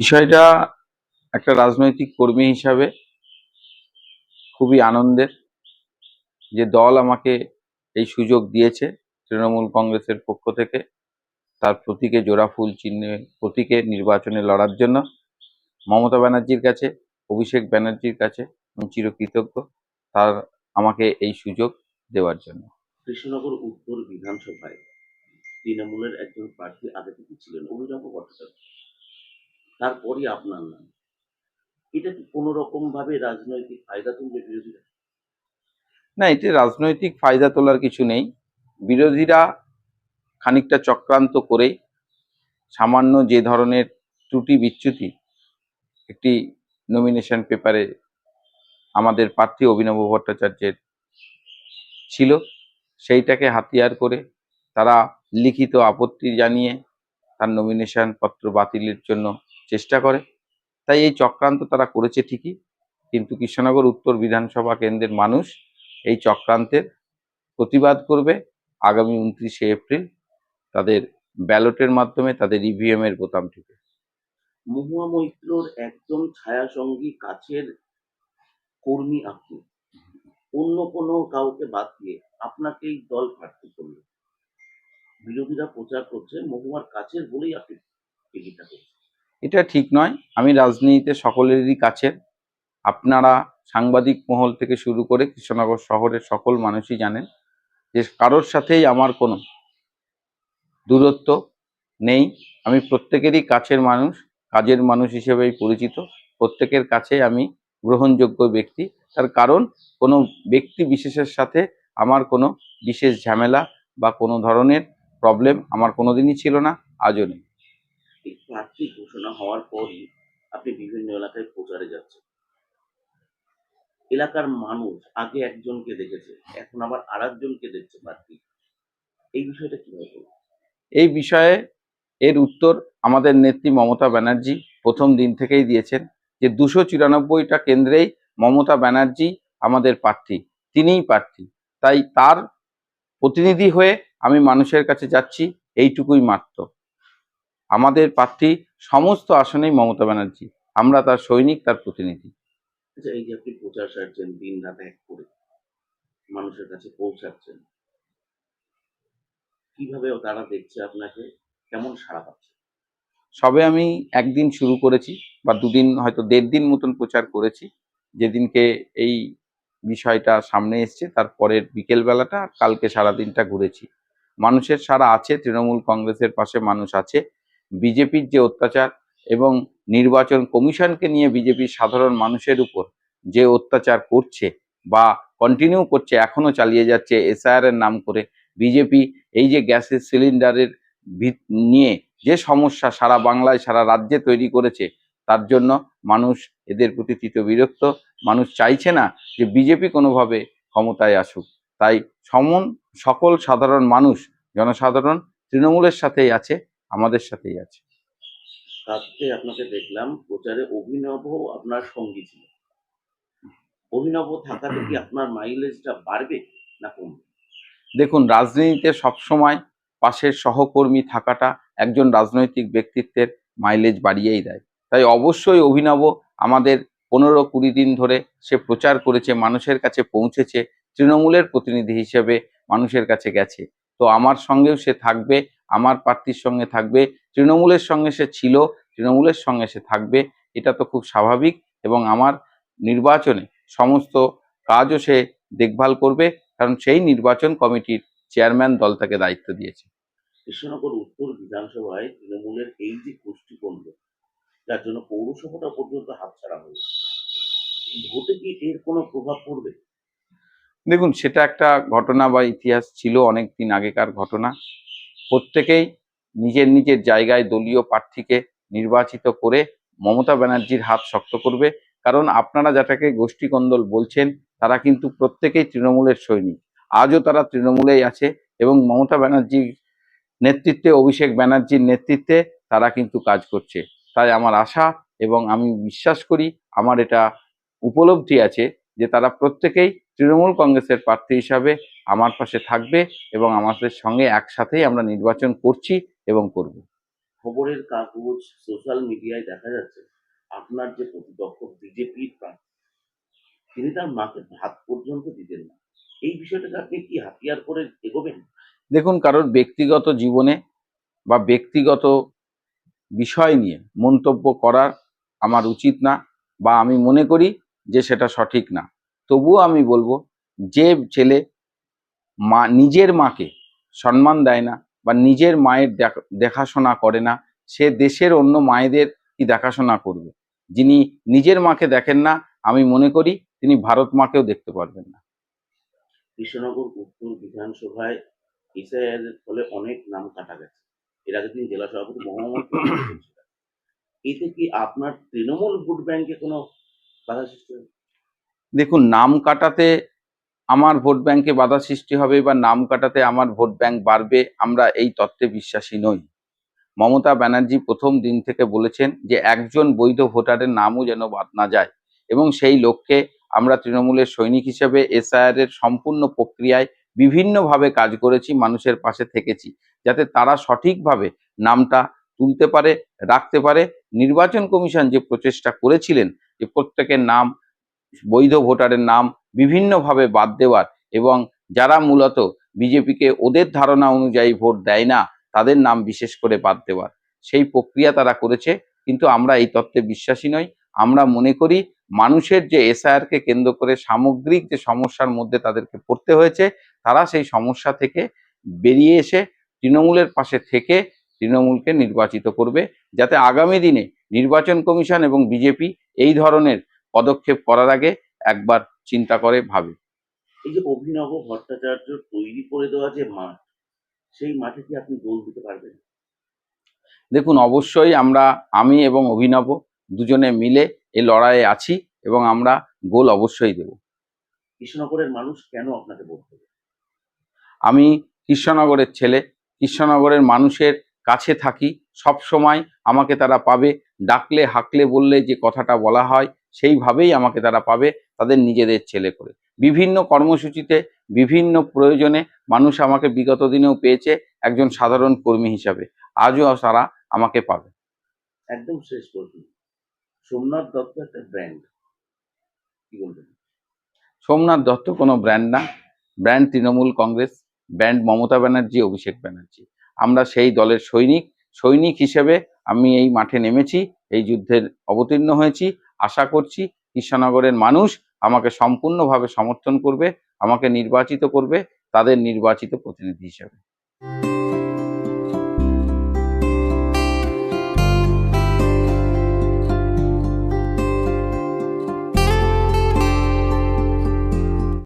বিষয়টা একটা রাজনৈতিক কর্মী হিসাবে খুবই আনন্দের যে দল আমাকে এই সুযোগ দিয়েছে তৃণমূল কংগ্রেসের পক্ষ থেকে তার প্রতীকে জোড়া ফুল চিহ্নে প্রতীকে নির্বাচনে লড়ার জন্য। মমতা ব্যানার্জির কাছে, অভিষেক ব্যানার্জির কাছে আমি চিরকৃতজ্ঞ তার আমাকে এই সুযোগ দেওয়ার জন্য। কৃষ্ণনগর উত্তর বিধানসভায় তৃণমূলের একজন প্রার্থী আগে থেকে ছিলেন অভিনব ভট্টাচার্য, তারপরই আপনার নাম। এটা কি কোনো রকম ভাবে রাজনৈতিক ফায়দা তুলবে বিরোধীরা? না, এতে রাজনৈতিক ফায়দা তোলার কিছু নেই। বিরোধীরা খানিকটা চক্রান্ত করে সামান্য যে ধরনের ত্রুটি বিচ্যুতি একটি নমিনেশন পেপারে আমাদের প্রার্থী অভিনব ভট্টাচার্যের ছিল, সেইটাকে হাতিয়ার করে তারা লিখিত আপত্তি জানিয়ে তার নমিনেশন পত্র বাতিলের জন্য চেষ্টা করে। তাই এই চক্রান্ত তারা করেছে ঠিকই, কিন্তু কৃষ্ণনগর উত্তর বিধানসভা কেন্দ্রের মানুষ এই চক্রান্তের প্রতিবাদ করবে আগামী 29শে এপ্রিল তাদের ব্যালটের মাধ্যমে, তাদের ইভিএম এর বোতাম টিপে। মহুয়া মৈত্রর একদম ছায়াসঙ্গী কাছের কর্মী আপনি, অন্য কোনো কাউকে বাদ দিয়ে আপনাকেই দল প্রার্থী করলো। বিরোধীরা প্রচার করছে মহুয়ার কাছের বলেই আপনি টিকিটটা করছেন। এটা ঠিক নয়। আমি রাজনীতিতে সকলেরই কাছের। আপনারা সাংবাদিক মহল থেকে শুরু করে কৃষ্ণনগর শহরের সকল মানুষই জানেন যে কারোর সাথেই আমার কোনো দূরত্ব নেই। আমি প্রত্যেকেরই কাছের মানুষ, কাজের মানুষ হিসেবেই পরিচিত। প্রত্যেকের কাছে আমি গ্রহণযোগ্য ব্যক্তি। তার কারণ কোনো ব্যক্তি বিশেষের সাথে আমার কোনো বিশেষ ঝামেলা বা কোনো ধরনের প্রবলেম আমার কোনোদিনই ছিল না, আজও নেই। এই প্রার্থী ঘোষণা হওয়ার পরই আপনি বিভিন্ন এলাকায় প্রচারে যাচ্ছেন। এলাকার মানুষ আগে একজনকে দেখেছে, এখন আবার আরেকজনকে দেখছে প্রার্থী। এই বিষয়টা কিভাবে বলবো? এই বিষয়ে এর উত্তর আমাদের নেত্রী মমতা ব্যানার্জি প্রথম দিন থেকেই দিয়েছেন যে 294টা কেন্দ্রেই মমতা ব্যানার্জি আমাদের প্রার্থী, তিনিই প্রার্থী। তাই তার প্রতিনিধি হয়ে আমি মানুষের কাছে যাচ্ছি, এইটুকুই মাত্র। আমাদের প্রার্থী সমস্ত আসনেই মমতা ব্যানার্জি, আমরা তার সৈনিক, তার প্রতিনিধি। আচ্ছা, এই যে আপনি প্রচার সারছেন দিন রাত এক করে, মানুষের কাছে পৌঁছাচ্ছেন, কিভাবে তারা দেখছে আপনাকে, কেমন সাড়া পাচ্ছে? সবে আমি একদিন শুরু করেছি বা দুদিন, হয়তো 1.5 দিন মতন প্রচার করেছি। যেদিনকে এই বিষয়টা সামনে এসছে তারপরের বিকেল বেলাটা আর কালকে সারাদিনটা ঘুরেছি। মানুষের সাড়া আছে, তৃণমূল কংগ্রেসের পাশে মানুষ আছে। বিজেপির যে অত্যাচার এবং নির্বাচন কমিশনকে নিয়ে বিজেপির সাধারণ মানুষের উপর যে অত্যাচার করছে বা কন্টিনিউ করছে, এখনো চালিয়ে যাচ্ছে এসআইআর এর নাম করে। বিজেপি এই যে গ্যাসের সিলিন্ডারের নিয়ে যে সমস্যা সারা বাংলায়, সারা রাজ্যে তৈরি করেছে, তার জন্য মানুষ এদের প্রতি বিরক্ত। মানুষ চাইছে না যে বিজেপি কোনোভাবে ক্ষমতায় আসুক। তাই সকল সাধারণ মানুষ, জনসাধারণ তৃণমূলের সাথেই আছে, আমাদের সাথেই আছে। কালকে আপনাকে দেখলাম প্রচারে অভিনব আপনার সঙ্গী ছিল। অভিনব থাকাতে কি আপনার মাইলেজটা বাড়বে না কমবে? দেখুন, রাজনীতিতে সবসময় পাশের সহকর্মী থাকাটা একজন রাজনৈতিক ব্যক্তিত্বের মাইলেজ বাড়িয়েই দেয়। তাই অবশ্যই অভিনব আমাদের 15-20 দিন ধরে সে প্রচার করেছে, মানুষের কাছে পৌঁছেছে, তৃণমূলের প্রতিনিধি হিসেবে মানুষের কাছে গেছে। তো আমার সঙ্গেও সে থাকবে, আমার প্রার্থীর সঙ্গে থাকবে, তৃণমূলের সঙ্গে সে ছিল, তৃণমূলের সঙ্গে সে থাকবে। এটা তো খুব স্বাভাবিক। এবং আমার নির্বাচনে সমস্ত কাজও সে দেখভাল করবে, কারণ সেই নির্বাচন কমিটির চেয়ারম্যান দল তাকে দায়িত্ব দিয়েছে। কৃষ্ণনগর উত্তর বিধানসভায় তৃণমূলের এই যে গোষ্ঠীদ্বন্দ্ব, যার জন্য পৌরসভাটা পর্যন্ত হাতছাড়া হয়েছে, ভোটে কি এর কোনো প্রভাব পড়বে? দেখুন, সেটা একটা ঘটনা বা ইতিহাস ছিল, অনেক দিন আগেকার ঘটনা। প্রত্যেকেই নিজের নিজের জায়গায় দলীয় প্রার্থীকে নির্বাচিত করে মমতা ব্যানার্জির হাত শক্ত করবে। কারণ আপনারা যেটাকে গোষ্ঠী কোন্দল বলছেন, তারা কিন্তু প্রত্যেকেই তৃণমূলের সৈনিক, আজও তারা তৃণমূলেই আছে এবং মমতা ব্যানার্জির নেতৃত্বে, অভিষেক ব্যানার্জির নেতৃত্বে তারা কিন্তু কাজ করছে। তাই আমার আশা এবং আমি বিশ্বাস করি, আমার এটা উপলব্ধি আছে যে তারা প্রত্যেকেই তৃণমূল কংগ্রেসের প্রার্থী হিসাবে আমার পাশে থাকবে এবং আমাদের সঙ্গে একসাথেই আমরা নির্বাচন করছি এবং করব। খবরের কাগজ, সোশ্যাল মিডিয়ায় দেখা যাচ্ছে আপনার যে প্রতিপক্ষ বিজেপির প্রার্থী, তিনি তার মাকে ভাত পর্যন্ত দিতেন না। এই বিষয়টাকে আপনি কি হাতিয়ার করে এগোবেন? দেখুন, কারোর ব্যক্তিগত জীবনে বা ব্যক্তিগত বিষয় নিয়ে মন্তব্য করার আমার উচিত না, বা আমি মনে করি যে সেটা সঠিক না। তবুও আমি বলবো, যে ছেলে নিজের মাকে সম্মান দেয় না বা নিজের মায়ের দেখাশোনা করে না, সে দেশের অন্য মায়েদের কি দেখাশোনা করবে? যিনি নিজের মাকে দেখেন না, আমি মনে করি তিনি ভারত মাকেও দেখতে পারবেন না। কৃষ্ণনগর উত্তর বিধানসভায় এসআইআর এর ফলে অনেক নাম কাটা গেছে। এর আগে তিনি জেলা সভাপতি মোহাম্মদ ছিলেন। এতে কি আপনার তৃণমূল ভোট ব্যাংকে কোনো বাধা সৃষ্টি হবে? দেখুন, নাম কাটাতে আমার ভোট ব্যাংকে বাধা সৃষ্টি হবে বা নাম কাটাতে আমার ভোট ব্যাংক বাড়বে, আমরা এই তত্ত্বে বিশ্বাসী নই। মমতা ব্যানার্জি প্রথম দিন থেকে বলেছেন যে একজন বৈধ ভোটারের নামও যেন বাদ না যায়, এবং সেই লক্ষ্যে আমরা তৃণমূলের সৈনিক হিসেবে এসআইআর এর সম্পূর্ণ প্রক্রিয়ায় বিভিন্নভাবে কাজ করেছি, মানুষের পাশে থেকেছি, যাতে তারা সঠিকভাবে নামটা তুলতে পারে, রাখতে পারে। নির্বাচন কমিশন যে প্রচেষ্টা করেছিলেন যে প্রত্যেকের নাম, বৈধ ভোটারের নাম বিভিন্নভাবে বাদ দেওয়ার, এবং যারা মূলত বিজেপিকে ওদের ধারণা অনুযায়ী ভোট দেয় না তাদের নাম বিশেষ করে বাদ দেওয়ার, সেই প্রক্রিয়া তারা করেছে। কিন্তু আমরা এই তত্ত্বে বিশ্বাসী নই। আমরা মনে করি মানুষের যে এসআইআর কে কেন্দ্র করে সামগ্রিক যে সমস্যার মধ্যে তাদেরকে পড়তে হয়েছে, তারা সেই সমস্যা থেকে বেরিয়ে এসে তৃণমূলের পাশে থেকে তৃণমূলকে নির্বাচিত করবে, যাতে আগামী দিনে নির্বাচন কমিশন এবং বিজেপি এই ধরনের পদক্ষেপ করার আগে একবার চিন্তা করে ভাবে। এই যে অভিনব ভট্টাচার্য তৈরি করে দেওয়া যে মাঠ, সেই মাঠে কি আপনি গোল দিতে পারবেন? দেখুন, অবশ্যই আমি এবং অভিনব দুজনে মিলে এই লড়াইয়ে আছি, এবং আমরা গোল অবশ্যই দেব। কৃষ্ণনগরের মানুষ কেন আপনাকে ভোট দেবে? আমি কৃষ্ণনগরের ছেলে, কৃষ্ণনগরের মানুষের কাছে থাকি, সব সময় আমাকে তারা পাবে। ডাকলে হাঁকলে বললে যে কথাটা বলা হয় সেইভাবেই আমাকে তারা পাবে, তাদের নিজেদের ছেলে করে। বিভিন্ন কর্মসূচিতে, বিভিন্ন প্রয়োজনে মানুষ আমাকে বিগত দিনেও পেয়েছে একজন সাধারণ কর্মী হিসাবে, আজও তারা আমাকে পাবে। একদম শেষ প্রশ্ন, সোমনাথ দত্ত একটা ব্র্যান্ড, কি বলবেন? সোমনাথ দত্ত কোনো ব্র্যান্ড না, ব্র্যান্ড তৃণমূল কংগ্রেস, ব্র্যান্ড মমতা ব্যানার্জি, অভিষেক ব্যানার্জি। আমরা সেই দলের সৈনিক। সৈনিক হিসেবে আমি এই মাঠে নেমেছি, এই যুদ্ধের অবতীর্ণ হয়েছি। আশা করছি কৃষ্ণনগরের মানুষ আমাকে সম্পূর্ণভাবে সমর্থন করবে, আমাকে নির্বাচিত করবে তাদের নির্বাচিত প্রতিনিধি হিসেবে।